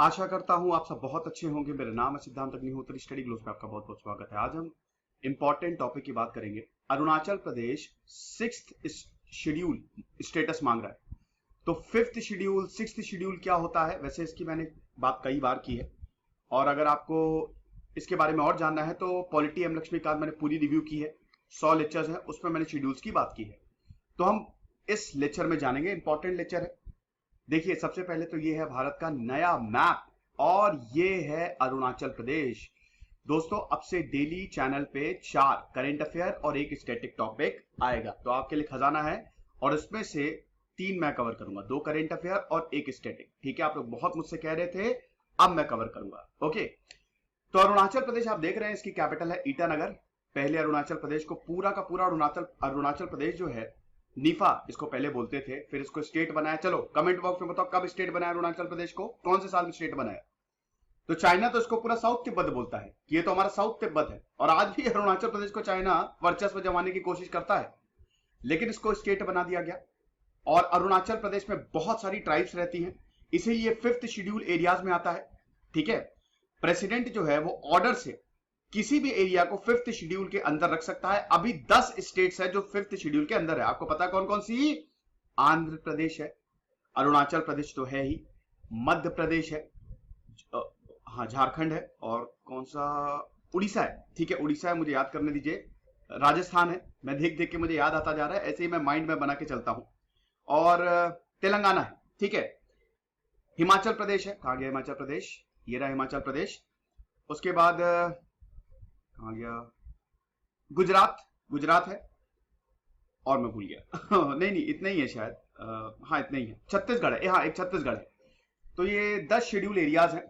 आशा करता हूं आप सब बहुत अच्छे होंगे। मेरा नाम है सिद्धांत अग्निहोत्री, स्टडी ग्लोस में आपका बहुत बहुत स्वागत है। आज हम इंपॉर्टेंट टॉपिक की बात करेंगे। Arunachal Pradesh 6th schedule status मांग रहा है। तो 5th शेड्यूल 6th शेड्यूल क्या होता है, वैसे इसकी मैंने बात कई बार की है, और अगर आपको इसके बारे में और जानना है तो पॉलिटी एम लक्ष्मीकांत मैंने पूरी रिव्यू की है, 100 लेक्चर्स हैं, उसमें मैंने शेड्यूल्स की बात की है। तो हम इस लेक्चर में जानेंगे, इंपॉर्टेंट लेक्चर है। देखिए, सबसे पहले तो ये है भारत का नया मैप और ये है अरुणाचल प्रदेश। दोस्तों, अब से डेली चैनल पे 4 करंट अफेयर और 1 स्टैटिक टॉपिक आएगा, तो आपके लिए खजाना है। और इसमें से 3 मैं कवर करूंगा, 2 करंट अफेयर और 1 स्टैटिक। ठीक है, आप लोग बहुत मुझसे कह रहे थे, अब मैं कवर करूंगा। ओके, तो अरुणाचल प्रदेश आप देख रहे हैं, इसकी कैपिटल है ईटानगर। पहले अरुणाचल प्रदेश को पूरा का पूरा अरुणाचल प्रदेश जो है, नीफा इसको पहले बोलते थे, फिर इसको स्टेट बनाया। चलो कमेंट बॉक्स में बताओ कब स्टेट बनाया अरुणाचल प्रदेश को, कौन से साल में स्टेट बनाया। तो चाइना तो इसको पूरा साउथ तिब्बत बोलता है, ये तो हमारा साउथ तिब्बत है, और आज भी अरुणाचल प्रदेश को चाइना वर्चस्व जमाने की कोशिश करता है, लेकिन इसको स्टेट बना दिया गया। और अरुणाचल प्रदेश में बहुत सारी ट्राइब्स रहती हैं, इसीलिए ये 5th शेड्यूल एरियाज में आता है। ठीक है, प्रेसिडेंट जो है वो ऑर्डर से किसी भी एरिया को 5th शेड्यूल के अंदर रख सकता है। अभी 10 स्टेट्स है जो 5th शेड्यूल के अंदर है। आपको पता है कौन कौन सी? आंध्र प्रदेश है, अरुणाचल प्रदेश तो है ही, मध्य प्रदेश है, हाँ झारखंड है, और कौन सा? उड़ीसा है। ठीक है, उड़ीसा है, मुझे याद करने दीजिए। राजस्थान है, मैं देख देख के मुझे याद आता जा रहा है, ऐसे ही मैं माइंड में बना के चलता हूं। और तेलंगाना है। ठीक है, हिमाचल प्रदेश है, कहां गया हिमाचल प्रदेश? ये रहा हिमाचल प्रदेश। उसके बाद कहां गया? गुजरात है, और मैं भूल गया नहीं, इतना ही है शायद। हाँ, इतना ही है। छत्तीसगढ़ है, हाँ एक छत्तीसगढ़ है। तो ये 10 शेड्यूल एरियाज हैं।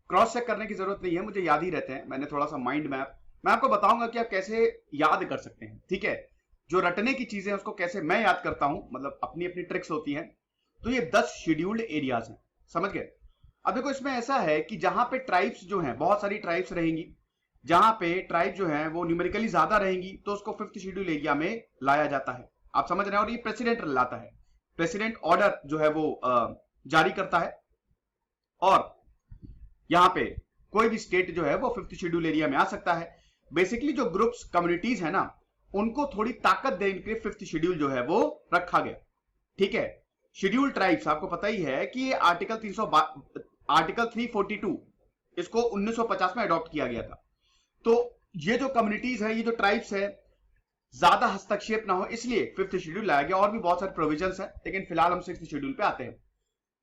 क्रॉस चेक करने की जरूरत नहीं है, मुझे याद ही रहते हैं। मैंने थोड़ा सा माइंड मैप मैं आपको बताऊंगा कि आप कैसे याद कर सकते हैं। ठीक है, जो रटने की चीजें हैं उसको कैसे मैं याद करता हूं, मतलब अपनी अपनी ट्रिक्स होती हैं। तो ये 10 शेड्यूल्ड एरियाज हैं, समझ गए। अब देखो, इसमें ऐसा है कि जहां पे ट्राइब्स जो हैं, बहुत सारी ट्राइब्स रहेंगी, जहां पे ट्राइब जो है वो न्यूमेरिकली ज्यादा रहेंगी, तो उसको 5th शेड्यूल एरिया में लाया जाता है। आप समझ रहे हैं, और ये प्रेसिडेंट लाता है, प्रेसिडेंट ऑर्डर जो है वो जारी करता है। और यहां पे कोई भी स्टेट जो है वो 5th शेड्यूल एरिया में आ सकता है। बेसिकली जो ग्रुप्स कम्युनिटीज है ना, उनको थोड़ी ताकत देने के लिए 5th शेड्यूल जो है वो रखा गया। ठीक है, शेड्यूल ट्राइब्स आपको पता ही है कि ये आर्टिकल 342 इसको 1950 में अडॉप्ट किया गया था। तो ये जो कम्युनिटीज है, ये जो ट्राइब्स है, ज्यादा हस्तक्षेप ना हो, इसलिए 5th शेड्यूल लाया गया। और भी बहुत सारे प्रोविजंस है, लेकिन फिलहाल हम 6th शेड्यूल पे आते हैं।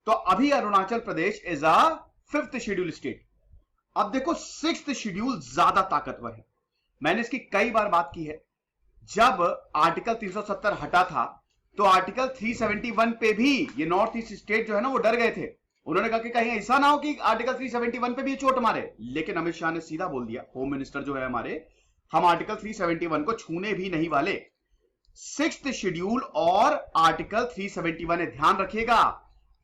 तो अभी Arunachal Pradesh is a 5th schedule state. अब देखो, 6th शेड्यूल ज्यादा ताकतवर है। मैंने इसकी कई बार बात की है। जब आर्टिकल 370 हटा था, तो आर्टिकल 371 पे भी ये नॉर्थ ईस्ट स्टेट जो है ना, वो डर गए थे। उन्होंने कहा कि कहीं ऐसा ना हो कि आर्टिकल 371 पे भी चोट मारे। लेकिन अमित शाह ने सीधा बोल दिया, होम मिनिस्टर जो है हमारे, हम आर्टिकल 371 को छूने भी नहीं वाले। 6th शेड्यूल और आर्टिकल 371 है, ध्यान रखिएगा,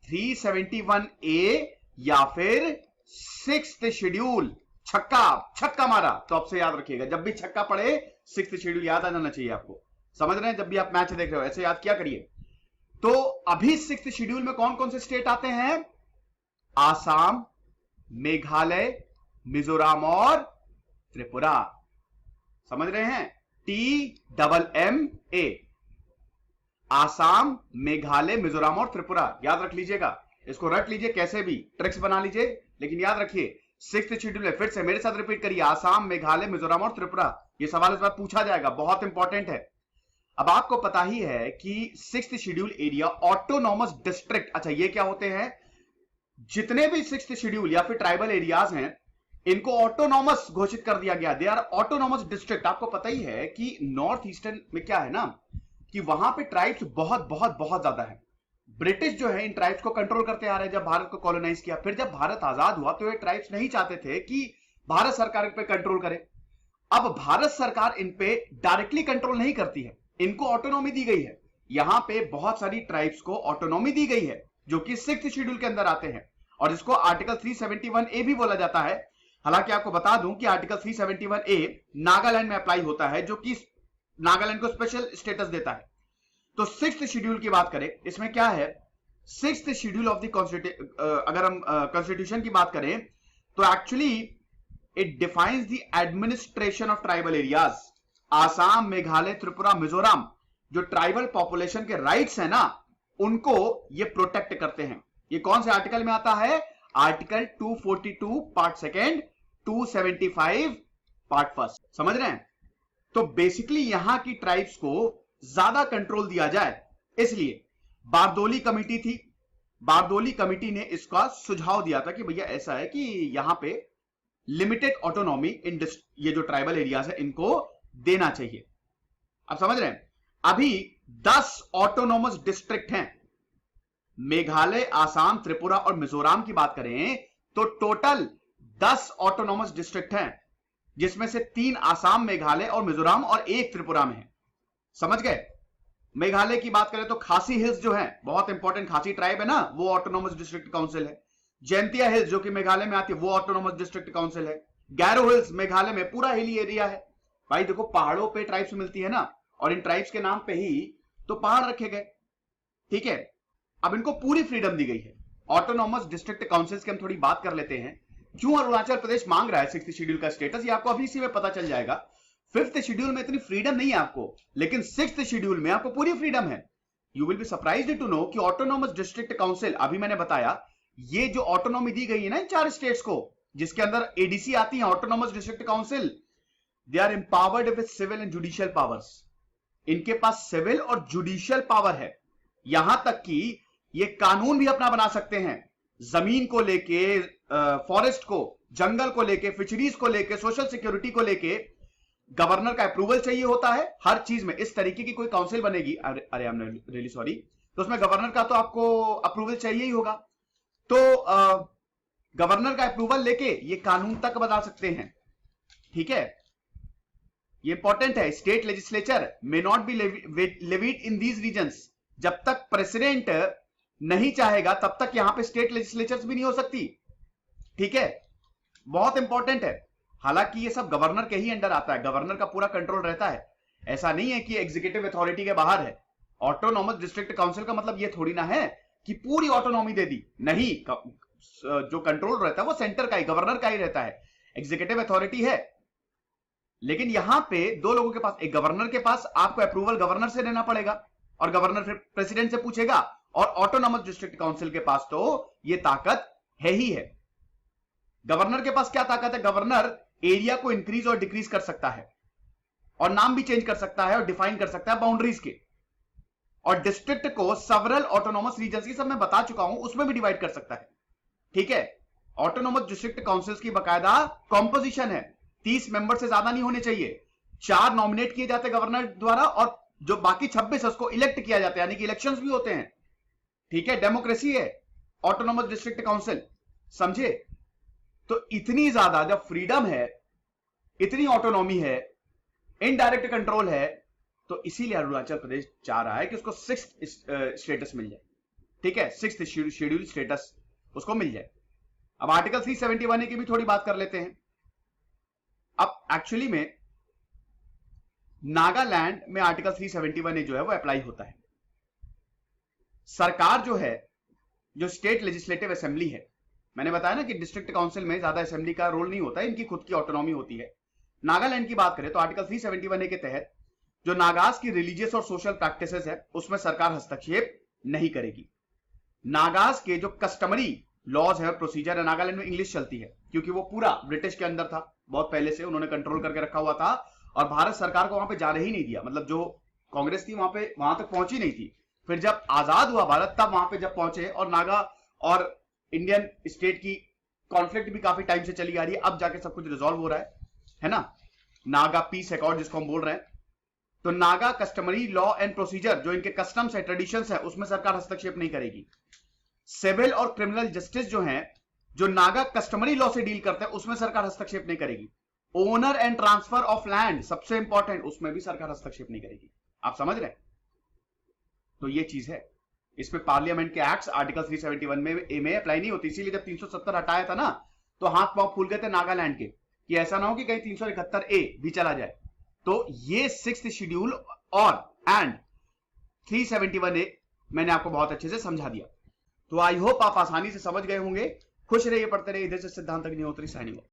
371A या फिर 6th शेड्यूल। छक्का मारा तो आपसे याद रखिएगा, जब भी छक्का पड़े 6th शेड्यूल याद आ जाना चाहिए आपको। समझ रहे हैं? जब भी आप मैच देख रहे हो ऐसे याद क्या करिए। तो अभी 6th शेड्यूल में कौन कौन से स्टेट आते हैं? आसाम, मेघालय, मिजोरम और त्रिपुरा। समझ रहे हैं? TMMA, आसाम, मेघालय, मिजोरम और त्रिपुरा। याद रख लीजिएगा, इसको रट लीजिए, कैसे भी ट्रिक्स बना लीजिए, लेकिन याद रखिए 6th शेड्यूल है। फिर से मेरे साथ रिपीट करिए, आसाम, मेघालय, मिजोरम और त्रिपुरा। यह सवाल इस बार पूछा जाएगा, बहुत इंपॉर्टेंट है। अब आपको पता ही है कि 6th schedule area autonomous district, अच्छा ये क्या होते हैं? जितने भी 6th शेड्यूल या फिर ट्राइबल एरियाज हैं, इनको ऑटोनॉमस घोषित कर दिया गया, दे आर ऑटोनॉमस डिस्ट्रिक्ट। आपको पता ही है कि नॉर्थ ईस्टर्न में क्या है ना, कि वहां पे ट्राइब्स बहुत बहुत बहुत ज्यादा है। ब्रिटिश जो है इन ट्राइब्स को कंट्रोल करते आ रहे हैं। जब भारत को कॉलोनाइज किया, फिर जब भारत आजाद हुआ, तो ये ट्राइब्स नहीं चाहते थे कि भारत सरकार इन पे कंट्रोल करे। अब भारत सरकार इन पे डायरेक्टली कंट्रोल नहीं करती है, इनको ऑटोनॉमी दी गई है। यहां पे बहुत सारी ट्राइब्स को ऑटोनॉमी दी गई है, जो कि 6th शेड्यूल के अंदर आते हैं, और इसको आर्टिकल 371A भी बोला जाता है। हालांकि आपको बता दूं कि आर्टिकल 371A नागालैंड में अप्लाई होता है, जो कि नागालैंड को स्पेशल स्टेटस देता है। तो 6th शेड्यूल की बात करें, इसमें क्या है सिक्स्थ शेड्यूल ऑफ द अगर हम कॉन्स्टिट्यूशन की बात करें तो actually it defines the administration of tribal areas. Assam, Meghalaya, Tripura, Mizoram जो ट्राइबल पॉपुलेशन के राइट्स है ना, उनको ये प्रोटेक्ट करते हैं। ये कौन से आर्टिकल में आता है? Article 242 part second, 275 part first. समझ रहे हैं? तो बेसिकली यहां की ट्राइब्स को ज्यादा कंट्रोल दिया जाए, इसलिए बारदोली कमिटी थी। बारदोली कमिटी ने इसका सुझाव दिया था कि भैया ऐसा है कि यहां पे लिमिटेड ऑटोनॉमी इन ये जो ट्राइबल एरियाज है इनको देना चाहिए। अब समझ रहे हैं? अभी 10 ऑटोनॉमस डिस्ट्रिक्ट हैं। मेघालय, आसाम, त्रिपुरा और मिजोरम की बात करें तो टोटल 10 ऑटोनॉमस डिस्ट्रिक्ट हैं, जिसमें से 3 आसाम, मेघालय और मिजोरम और 1 त्रिपुरा में है। समझ गए? मेघालय की बात करें तो खासी हिल्स जो है, बहुत इंपॉर्टेंट खासी ट्राइब है ना, वो ऑटोनॉमस डिस्ट्रिक्ट काउंसिल है। जैंतिया हिल्स जो कि मेघालय में आती है, वो ऑटोनॉमस डिस्ट्रिक्ट काउंसिल है। गैरो हिल्स मेघालय में पूरा हिली एरिया है। भाई देखो, पहाड़ों पे ट्राइब्स मिलती है ना, और इन ट्राइब्स के नाम पे ही तो पहाड़ रखे गए। ठीक है, अब इनको पूरी फ्रीडम दी गई है। ऑटोनॉमस डिस्ट्रिक्ट काउंसिल्स की हम थोड़ी बात कर लेते हैं। क्यों अरुणाचल प्रदेश मांग रहा है सिक्स्थ शेड्यूल का स्टेटस, ये आपको अभी इसी में पता चल जाएगा। फिफ्थ शेड्यूल में इतनी फ्रीडम नहीं है आपको, लेकिन सिक्स्थ शेड्यूल में आपको पूरी फ्रीडम है। You will be surprised to know कि ऑटोनॉमस डिस्ट्रिक्ट काउंसिल, अभी मैंने बताया, ये जो ऑटोनॉमी दी गई है ना इन 4 स्टेट्स को, जिसके अंदर एडीसी आती है, autonomous district council, they are empowered with civil and judicial powers. इनके पास सिविल और जुडिशियल पावर है। यहां तक कि ये कानून भी अपना बना सकते हैं, जमीन को लेके, फॉरेस्ट को, जंगल को लेके, फिशरीज को लेके, सोशल सिक्योरिटी को लेके गवर्नर का अप्रूवल चाहिए होता है हर चीज में। इस तरीके की कोई काउंसिल बनेगी, अरे आई एम रियली सॉरी, तो उसमें गवर्नर का तो आपको अप्रूवल चाहिए ही होगा। तो गवर्नर का अप्रूवल लेके ये कानून तक बना सकते हैं। ठीक है, ये इंपॉर्टेंट है। State legislature may not be levied in these regions. जब तक प्रेसिडेंट नहीं चाहेगा तब तक यहां पे स्टेट लेजिस्लेचर्स भी नहीं हो सकती। ठीक है, बहुत इंपॉर्टेंट है। हालांकि ये सब गवर्नर के ही अंडर आता है, गवर्नर का पूरा कंट्रोल रहता है। ऐसा नहीं है कि एग्जीक्यूटिव अथॉरिटी के बाहर है। ऑटोनॉमस डिस्ट्रिक्ट काउंसिल का मतलब ये थोड़ी ना है कि पूरी ऑटोनॉमी दे दी, नहीं। जो कंट्रोल रहता है वो सेंटर का ही, गवर्नर का ही रहता है। एग्जीक्यूटिव अथॉरिटी है, लेकिन यहां पे 2 लोगों के पास, एक गवर्नर के पास आपको अप्रूवल गवर्नर से लेना पड़ेगा और गवर्नर फिर प्रेसिडेंट से पूछेगा, और ऑटोनॉमस डिस्ट्रिक्ट काउंसिल के पास तो ये ताकत है ही है। गवर्नर के पास क्या ताकत है? गवर्नर एरिया को इंक्रीज और डिक्रीज कर सकता है, और नाम भी चेंज कर सकता है, और डिफाइन कर सकता है बाउंड्रीज के, और डिस्ट्रिक्ट को सेवरल ऑटोनॉमस रीजन्स की, सब मैं बता चुका हूं, उसमें भी डिवाइड कर सकता है। ठीक है, ऑटोनॉमस डिस्ट्रिक्ट काउंसिल्स की बकायदा कॉम्पोजिशन है, 30 मेंबर से ज्यादा नहीं होने चाहिए। 4 नॉमिनेट किए जाते गवर्नर द्वारा, और जो बाकी 26 उसको इलेक्ट किया जाता है, यानी कि इलेक्शंस भी होते हैं। ठीक है, डेमोक्रेसी है ऑटोनॉमस डिस्ट्रिक्ट काउंसिल, समझे? तो इतनी ज्यादा जब फ्रीडम है, इतनी ऑटोनॉमी है, इनडायरेक्ट कंट्रोल है, तो इसीलिए अरुणाचल प्रदेश चाह रहा है कि उसको 6th स्टेटस मिल जाए। ठीक है, 6th शेड्यूल स्टेटस उसको मिल जाए। अब आर्टिकल 371 की भी थोड़ी बात कर लेते हैं। अब एक्चुअली में नागालैंड में आर्टिकल 371 जो है वो अप्लाई होता है। सरकार जो है, जो स्टेट लेजिस्लेटिव असेंबली है, मैंने बताया ना कि डिस्ट्रिक्ट काउंसिल में ज्यादा असेंबली का रोल नहीं होता है, इनकी खुद की ऑटोनॉमी होती है। नागालैंड की बात करें तो आर्टिकल 371 के तहत जो नागास की रिलीजियस और सोशल प्रैक्टिसेस है, उसमें सरकार हस्तक्षेप नहीं करेगी। नागास के जो कस्टमरी लॉज है, प्रोसीजर है, नागालैंड में इंग्लिश चलती है, क्योंकि वो पूरा ब्रिटिश के अंदर था, बहुत पहले से उन्होंने कंट्रोल करके रखा हुआ था, और भारत सरकार को वहां पे जाने ही नहीं दिया। मतलब जो कांग्रेस थी वहां तक पहुंची नहीं थी। फिर जब आजाद हुआ भारत, तब वहां पे जब पहुंचे, और नागा और इंडियन स्टेट की कॉन्फ्लिक्ट भी काफी टाइम से चली आ रही है, अब जाके सब कुछ रिजॉल्व हो रहा है ना, नागा पीस अकॉर्ड जिसको हम बोल रहे हैं। तो Naga customary law and procedure, जो इनके कस्टम्स है, ट्रेडिशंस है, उसमें सरकार हस्तक्षेप नहीं करेगी। सिविल और क्रिमिनल जस्टिस जो है, जो नागा कस्टमरी लॉ से डील करते हैं, उसमें सरकार हस्तक्षेप नहीं करेगी। Owner and transfer of land, सबसे इंपॉर्टेंट, उसमें भी सरकार हस्तक्षेप नहीं करेगी। आप समझ रहे हैं? तो ये चीज है। इसमें पार्लियामेंट के एक्ट्स आर्टिकल 371 में अप्लाई नहीं होती। इसीलिए जब 370 हटाया था ना, तो हाथ पांव फूल गए थे नागालैंड के, कि ऐसा ना हो कि कहीं 371A भी चला जाए। तो ये 6th शेड्यूल और 371A मैंने आपको बहुत अच्छे से समझा दिया। तो आई होप आप आसानी से समझ गए होंगे। खुश रहिए, पढ़ते रहिए। इधर से सिद्धांत अग्निहोत्री साइनिंग ऑफ।